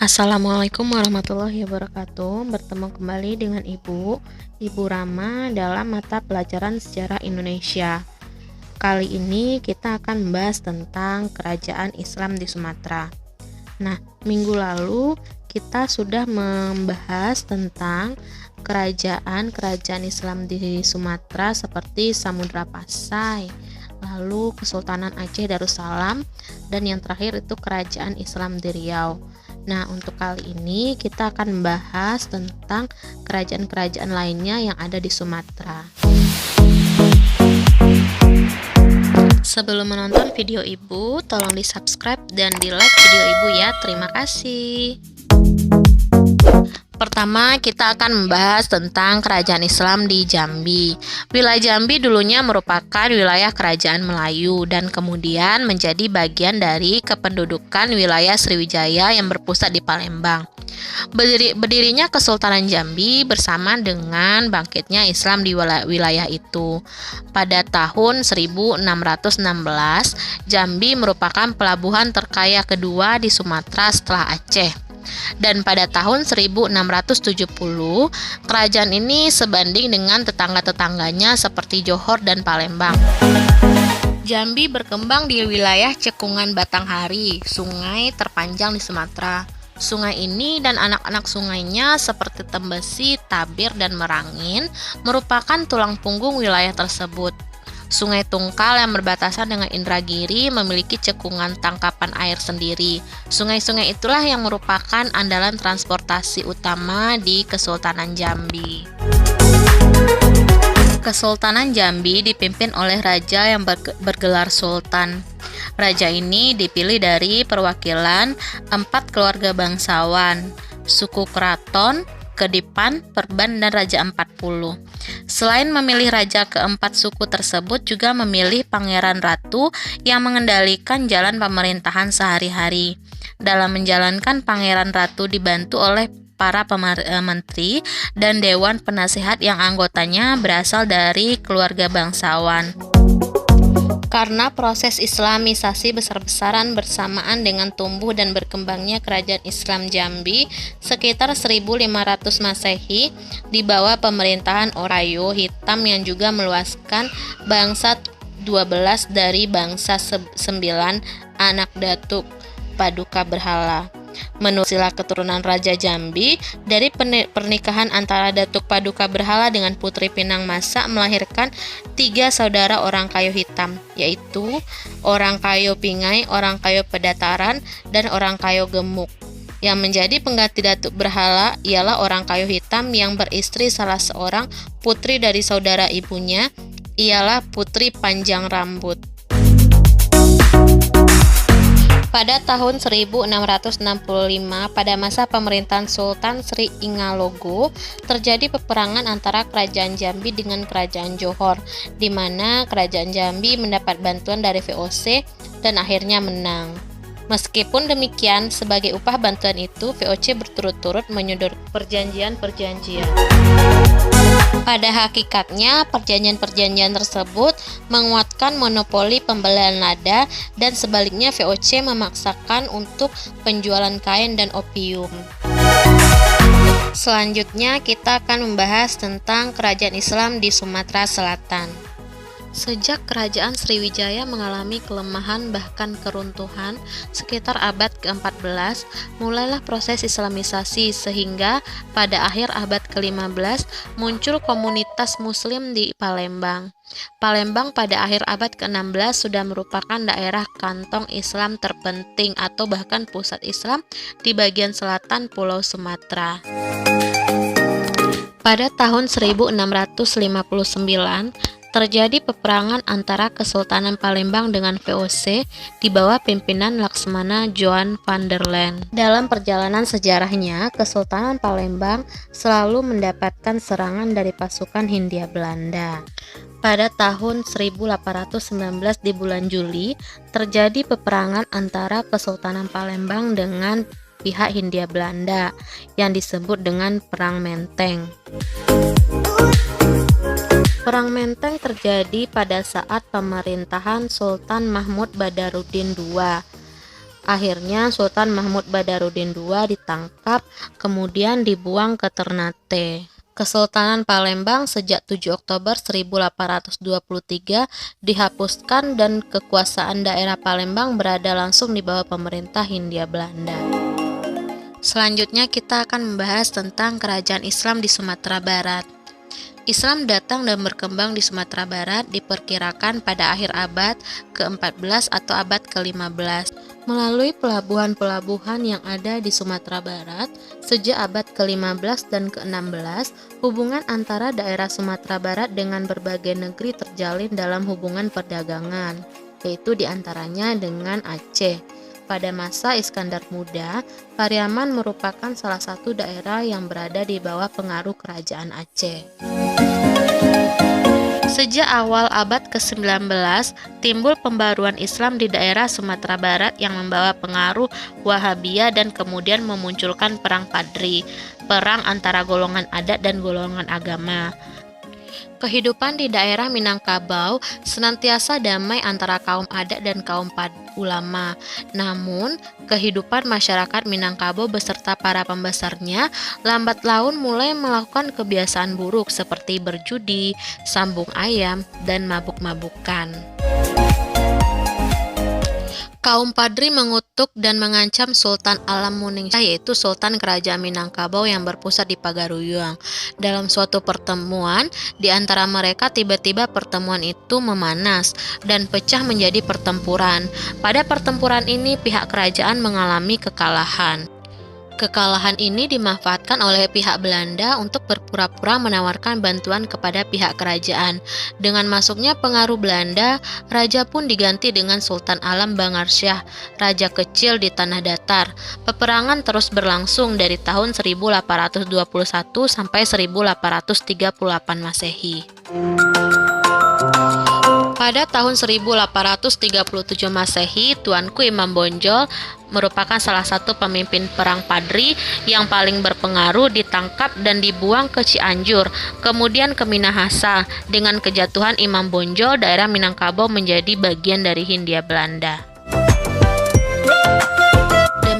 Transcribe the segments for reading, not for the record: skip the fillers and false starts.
Assalamualaikum warahmatullahi wabarakatuh. Bertemu kembali dengan Ibu Rama dalam mata pelajaran sejarah Indonesia. Kali ini kita akan membahas tentang kerajaan Islam di Sumatera. Nah, minggu lalu kita sudah membahas tentang kerajaan Islam di Sumatera seperti Samudra Pasai, lalu Kesultanan Aceh Darussalam, dan yang terakhir itu kerajaan Islam di Riau. Nah, untuk kali ini kita akan membahas tentang kerajaan-kerajaan lainnya yang ada di Sumatera. Sebelum menonton video Ibu, tolong di-subscribe dan di-like video Ibu ya. Terima kasih. Pertama, kita akan membahas tentang kerajaan Islam di Jambi. Wilayah Jambi dulunya merupakan wilayah kerajaan Melayu dan kemudian menjadi bagian dari kependudukan wilayah Sriwijaya yang berpusat di Palembang. Berdirinya Kesultanan Jambi bersama dengan bangkitnya Islam di wilayah itu. Pada tahun 1616, Jambi merupakan pelabuhan terkaya kedua di Sumatera setelah Aceh. Dan pada tahun 1670, kerajaan ini sebanding dengan tetangga-tetangganya seperti Johor dan Palembang. Jambi berkembang di wilayah cekungan Batanghari, sungai terpanjang di Sumatera. Sungai ini dan anak-anak sungainya seperti Tembesi, Tabir, dan Merangin merupakan tulang punggung wilayah tersebut. Sungai Tungkal yang berbatasan dengan Indragiri memiliki cekungan tangkapan air sendiri. Sungai-sungai itulah yang merupakan andalan transportasi utama di Kesultanan Jambi. Kesultanan Jambi dipimpin oleh raja yang bergelar sultan. Raja ini dipilih dari perwakilan 4 keluarga bangsawan, suku Keraton, Kedipan, Perban, dan Raja 40. Selain memilih raja keempat suku tersebut juga memilih pangeran ratu yang mengendalikan jalan pemerintahan sehari-hari. Dalam menjalankan, pangeran ratu dibantu oleh para menteri dan dewan penasehat yang anggotanya berasal dari keluarga bangsawan. Karena proses Islamisasi besar-besaran bersamaan dengan tumbuh dan berkembangnya kerajaan Islam Jambi sekitar 1500 Masehi di bawah pemerintahan Orayo Hitam yang juga meluaskan bangsa 12 dari bangsa 9 anak datuk Paduka Berhala. Menurut silsilah keturunan Raja Jambi, dari pernikahan antara Datuk Paduka Berhala dengan Putri Pinang Masa melahirkan 3 saudara orang kayu hitam, yaitu orang kayu Pingai, orang kayu Pedataran, dan orang kayu Gemuk. Yang menjadi pengganti Datuk Berhala ialah orang kayu hitam yang beristri salah seorang putri dari saudara ibunya, ialah Putri Panjang Rambut. Pada tahun 1665, pada masa pemerintahan Sultan Sri Ingalogo, terjadi peperangan antara Kerajaan Jambi dengan Kerajaan Johor, di mana Kerajaan Jambi mendapat bantuan dari VOC dan akhirnya menang. Meskipun demikian, sebagai upah bantuan itu, VOC berturut-turut menyodorkan perjanjian-perjanjian. Pada hakikatnya, perjanjian-perjanjian tersebut menguatkan monopoli pembelian lada dan sebaliknya VOC memaksakan untuk penjualan kain dan opium. Selanjutnya kita akan membahas tentang kerajaan Islam di Sumatera Selatan. Sejak kerajaan Sriwijaya mengalami kelemahan bahkan keruntuhan sekitar abad ke-14, mulailah proses Islamisasi sehingga pada akhir abad ke-15 muncul komunitas muslim di Palembang. Palembang pada akhir abad ke-16 sudah merupakan daerah kantong Islam terpenting atau bahkan pusat Islam di bagian selatan Pulau Sumatera. Pada tahun 1659, terjadi peperangan antara Kesultanan Palembang dengan VOC di bawah pimpinan Laksmana Johan van der Laan. Dalam perjalanan sejarahnya, Kesultanan Palembang selalu mendapatkan serangan dari pasukan Hindia Belanda. Pada tahun 1819 di bulan Juli, terjadi peperangan antara Kesultanan Palembang dengan pihak Hindia Belanda yang disebut dengan Perang Menteng. Perang Menteng terjadi pada saat pemerintahan Sultan Mahmud Badarudin II. Akhirnya Sultan Mahmud Badarudin II ditangkap, kemudian dibuang ke Ternate. Kesultanan Palembang sejak 7 Oktober 1823 dihapuskan dan kekuasaan daerah Palembang berada langsung di bawah pemerintah Hindia Belanda. Selanjutnya kita akan membahas tentang kerajaan Islam di Sumatera Barat. Islam datang dan berkembang di Sumatera Barat diperkirakan pada akhir abad ke-14 atau abad ke-15 melalui pelabuhan-pelabuhan yang ada di Sumatera Barat. Sejak abad ke-15 dan ke-16, hubungan antara daerah Sumatera Barat dengan berbagai negeri terjalin dalam hubungan perdagangan, yaitu diantaranya dengan Aceh. Pada masa Iskandar Muda, Pariaman merupakan salah satu daerah yang berada di bawah pengaruh kerajaan Aceh. Sejak awal abad ke-19, timbul pembaruan Islam di daerah Sumatera Barat yang membawa pengaruh Wahabiyah dan kemudian memunculkan perang Padri, perang antara golongan adat dan golongan agama. Kehidupan di daerah Minangkabau senantiasa damai antara kaum adat dan kaum ulama. Namun, kehidupan masyarakat Minangkabau beserta para pembesarnya lambat laun mulai melakukan kebiasaan buruk seperti berjudi, sambung ayam, dan mabuk-mabukan. Kaum Padri mengutuk dan mengancam Sultan Alam Muningsah, yaitu Sultan Kerajaan Minangkabau yang berpusat di Pagaruyung. Dalam suatu pertemuan, di antara mereka tiba-tiba pertemuan itu memanas dan pecah menjadi pertempuran. Pada pertempuran ini pihak kerajaan mengalami kekalahan. Kekalahan ini dimanfaatkan oleh pihak Belanda untuk berpura-pura menawarkan bantuan kepada pihak kerajaan. Dengan masuknya pengaruh Belanda, raja pun diganti dengan Sultan Alam Bangarsyah, raja kecil di tanah datar. Peperangan terus berlangsung dari tahun 1821 sampai 1838 Masehi. Pada tahun 1837 Masehi, Tuanku Imam Bonjol merupakan salah satu pemimpin perang Padri yang paling berpengaruh ditangkap dan dibuang ke Cianjur, kemudian ke Minahasa. Dengan kejatuhan Imam Bonjol, daerah Minangkabau menjadi bagian dari Hindia Belanda.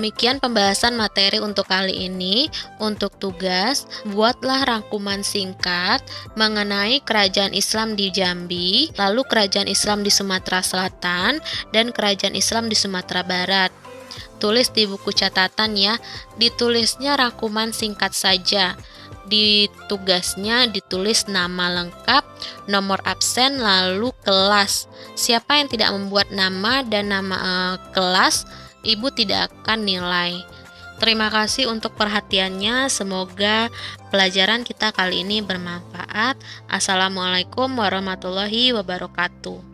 Demikian pembahasan materi untuk kali ini. Untuk tugas, buatlah rangkuman singkat mengenai kerajaan Islam di Jambi, lalu kerajaan Islam di Sumatera Selatan, dan kerajaan Islam di Sumatera Barat. Tulis di buku catatan ya, ditulisnya rangkuman singkat saja. Di tugasnya ditulis nama lengkap, nomor absen, lalu kelas. Siapa yang tidak membuat nama dan nama kelas, Ibu tidak akan nilai. Terima kasih untuk perhatiannya. Semoga pelajaran kita kali ini bermanfaat. Assalamualaikum warahmatullahi wabarakatuh.